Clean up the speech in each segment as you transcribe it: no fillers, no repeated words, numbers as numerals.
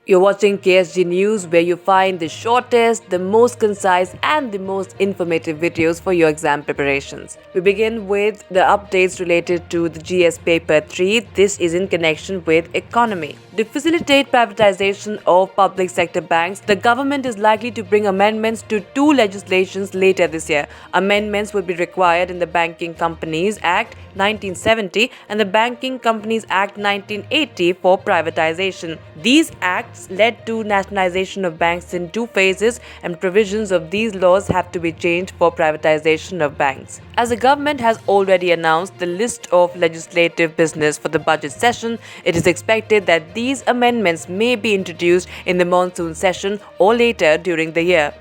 You're watching KSG News, where you find the shortest, the most concise, and the most informative videos for your exam preparations. We begin with the updates related to the GS Paper 3. This is in connection with economy. To facilitate privatization of public sector banks, the government is likely to bring amendments to two legislations later this year. Amendments will be required in the Banking Companies Act 1970 and the Banking Companies Act 1980 for privatization. These acts led to nationalization of banks in two phases, and provisions of these laws have to be changed for privatization of banks. As the government has already announced the list of legislative business for the budget session, it is expected that these amendments may be introduced in the monsoon session or later during the year.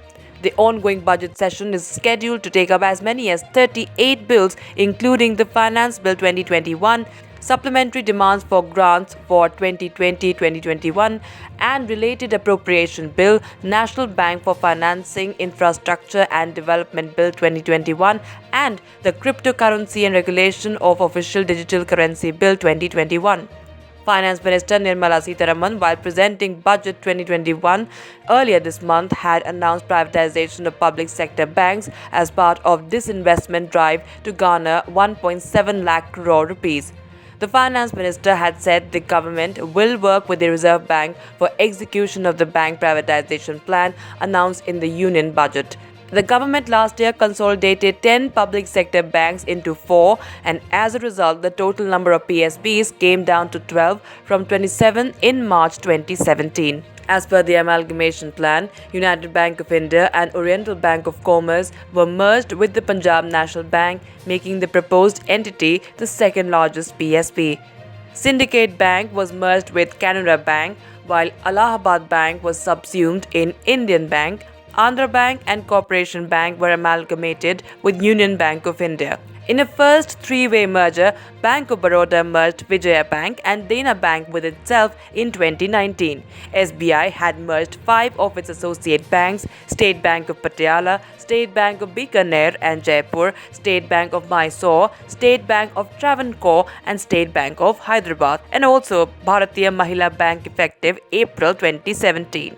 The ongoing budget session is scheduled to take up as many as 38 bills, including the Finance Bill 2021, supplementary demands for grants for 2020-2021, and related appropriation bill, National Bank for Financing Infrastructure and Development Bill 2021, and the Cryptocurrency and Regulation of Official Digital Currency Bill 2021. Finance Minister Nirmala Sitharaman, while presenting Budget 2021 earlier this month, had announced privatization of public sector banks as part of disinvestment drive to garner 1.7 lakh crore rupees. The Finance Minister had said the government will work with the Reserve Bank for execution of the bank privatization plan announced in the Union Budget. The government last year consolidated 10 public sector banks into 4, and as a result, the total number of PSBs came down to 12 from 27 in March 2017. As per the amalgamation plan, United Bank of India and Oriental Bank of Commerce were merged with the Punjab National Bank, making the proposed entity the second largest PSB. Syndicate Bank was merged with Canara Bank, while Allahabad Bank was subsumed in Indian Bank. Andhra Bank and Corporation Bank were amalgamated with Union Bank of India. In a first three-way merger, Bank of Baroda merged Vijaya Bank and Dena Bank with itself in 2019. SBI had merged 5 of its associate banks: State Bank of Patiala, State Bank of Bikaner and Jaipur, State Bank of Mysore, State Bank of Travancore and State Bank of Hyderabad, and also Bharatiya Mahila Bank effective April 2017.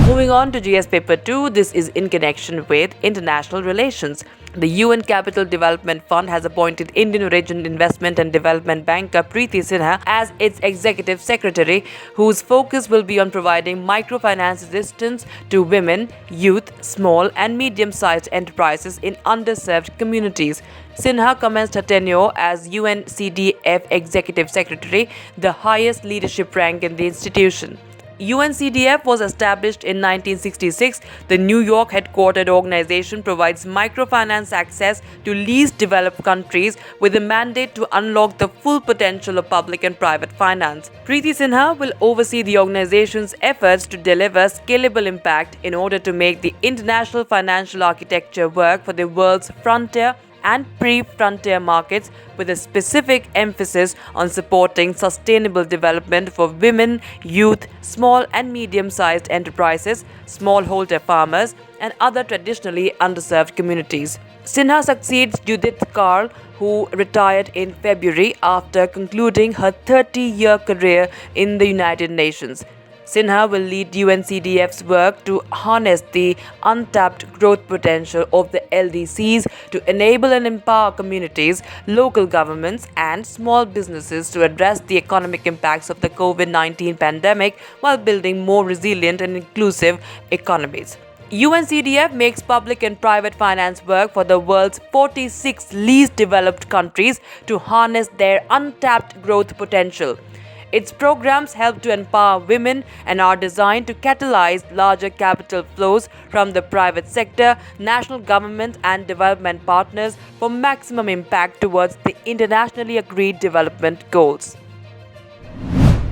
Moving on to GS Paper 2, this is in connection with international relations. The UN Capital Development Fund has appointed Indian origin investment and development banker Preeti Sinha as its executive secretary, whose focus will be on providing microfinance assistance to women, youth, small and medium-sized enterprises in underserved communities. Sinha commenced her tenure as UNCDF executive secretary, the highest leadership rank in the institution. UNCDF was established in 1966. The New York headquartered organization provides microfinance access to least developed countries with a mandate to unlock the full potential of public and private finance. Preeti Sinha will oversee the organization's efforts to deliver scalable impact in order to make the international financial architecture work for the world's frontier and pre-frontier markets, with a specific emphasis on supporting sustainable development for women, youth, small and medium-sized enterprises, smallholder farmers, and other traditionally underserved communities. Sinha succeeds Judith Karl, who retired in February after concluding her 30-year career in the United Nations. Sinha will lead UNCDF's work to harness the untapped growth potential of the LDCs to enable and empower communities, local governments, and small businesses to address the economic impacts of the COVID-19 pandemic while building more resilient and inclusive economies. UNCDF makes public and private finance work for the world's 46 least developed countries to harness their untapped growth potential. Its programs help to empower women and are designed to catalyze larger capital flows from the private sector, national government, and development partners for maximum impact towards the internationally agreed development goals.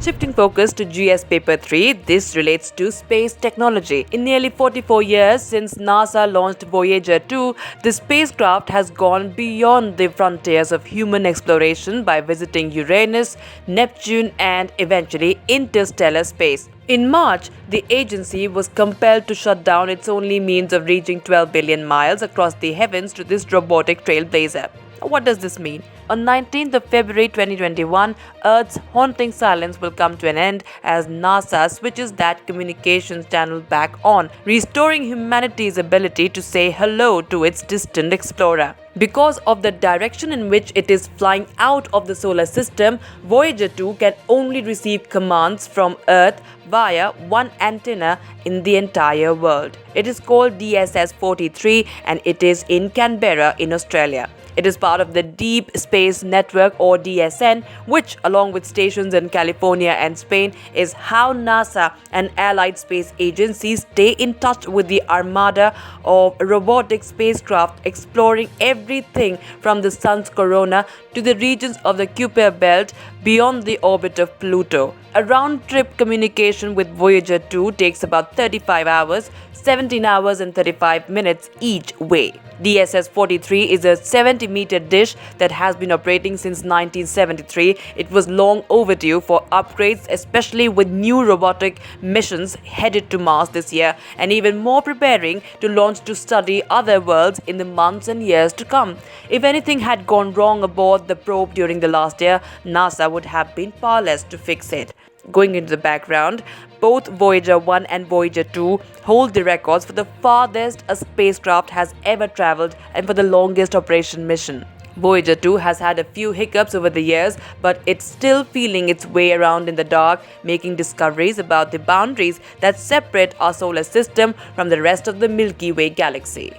Shifting focus to GS Paper 3, this relates to space technology. In nearly 44 years since NASA launched Voyager 2, the spacecraft has gone beyond the frontiers of human exploration by visiting Uranus, Neptune, and eventually interstellar space. In March, the agency was compelled to shut down its only means of reaching 12 billion miles across the heavens to this robotic trailblazer. What does this mean? On 19th of February 2021, Earth's haunting silence will come to an end as NASA switches that communications channel back on, restoring humanity's ability to say hello to its distant explorer. Because of the direction in which it is flying out of the solar system, Voyager 2 can only receive commands from Earth via one antenna in the entire world. It is called DSS-43 and it is in Canberra in Australia. It is part of the Deep Space Network or DSN, which, along with stations in California and Spain, is how NASA and allied space agencies stay in touch with the armada of robotic spacecraft exploring everything from the sun's corona to the regions of the Kuiper belt beyond the orbit of Pluto. A round-trip communication with Voyager 2 takes about 35 hours, 17 hours and 35 minutes each way. DSS-43 is a 70-meter dish that has been operating since 1973. It was long overdue for upgrades, especially with new robotic missions headed to Mars this year, and even more preparing to launch to study other worlds in the months and years to come. If anything had gone wrong aboard the probe during the last year, NASA would have been powerless to fix it. Going into the background, both Voyager 1 and Voyager 2 hold the records for the farthest a spacecraft has ever traveled and for the longest operation mission. Voyager 2 has had a few hiccups over the years, but it's still feeling its way around in the dark, making discoveries about the boundaries that separate our solar system from the rest of the Milky Way galaxy.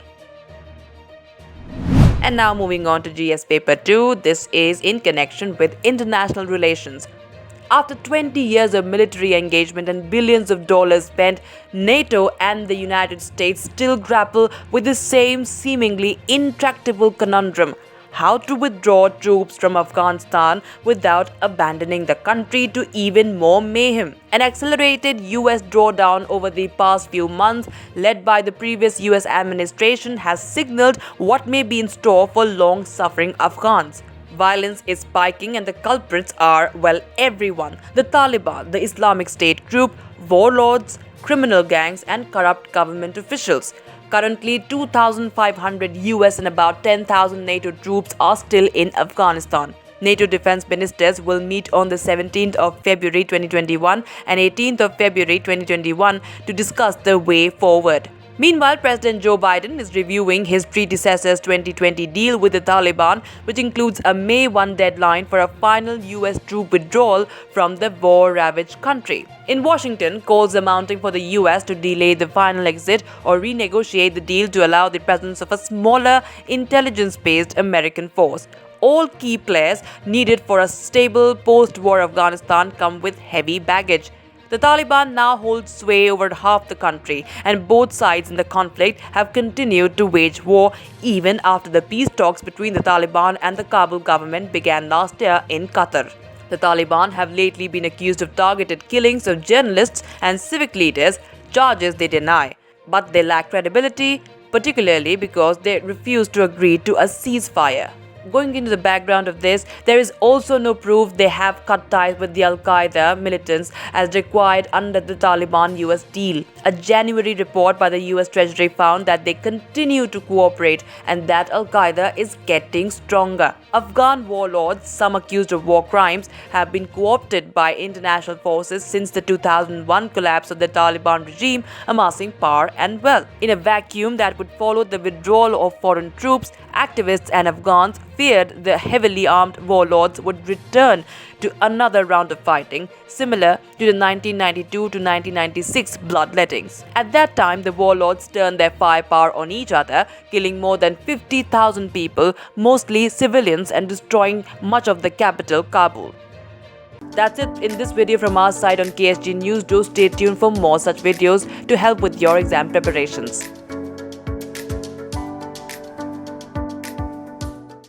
And now moving on to GS Paper 2, this is in connection with international relations. After 20 years of military engagement and billions of dollars spent, NATO and the United States still grapple with the same seemingly intractable conundrum: how to withdraw troops from Afghanistan without abandoning the country to even more mayhem. An accelerated US drawdown over the past few months, led by the previous US administration, has signaled what may be in store for long-suffering Afghans. Violence is spiking and the culprits are, well, everyone: the Taliban, the Islamic State group, warlords, criminal gangs and corrupt government officials. Currently, 2,500 US and about 10,000 NATO troops are still in Afghanistan. NATO defense ministers will meet on the 17th of February 2021 and 18th of February 2021 to discuss the way forward. Meanwhile, President Joe Biden is reviewing his predecessor's 2020 deal with the Taliban, which includes a May 1 deadline for a final US troop withdrawal from the war-ravaged country. In Washington, calls are mounting for the US to delay the final exit or renegotiate the deal to allow the presence of a smaller, intelligence-based American force. All key players needed for a stable post-war Afghanistan come with heavy baggage. The Taliban now hold sway over half the country, and both sides in the conflict have continued to wage war even after the peace talks between the Taliban and the Kabul government began last year in Qatar. The Taliban have lately been accused of targeted killings of journalists and civic leaders, charges they deny. But they lack credibility, particularly because they refuse to agree to a ceasefire. Going into the background of this, there is also no proof they have cut ties with the Al-Qaeda militants as required under the Taliban-US deal. A January report by the US Treasury found that they continue to cooperate and that Al-Qaeda is getting stronger. Afghan War Lords, some accused of war crimes, have been co-opted by international forces since the 2001 collapse of the Taliban regime, amassing power and wealth. In a vacuum that would follow the withdrawal of foreign troops, activists and Afghans feared the heavily armed warlords would return to another round of fighting, similar to the 1992 to 1996 bloodlettings. At that time, the warlords turned their firepower on each other, killing more than 50,000 people, mostly civilians, and destroying much of the capital, Kabul. That's it in this video from our side on KSG News. Do stay tuned for more such videos to help with your exam preparations.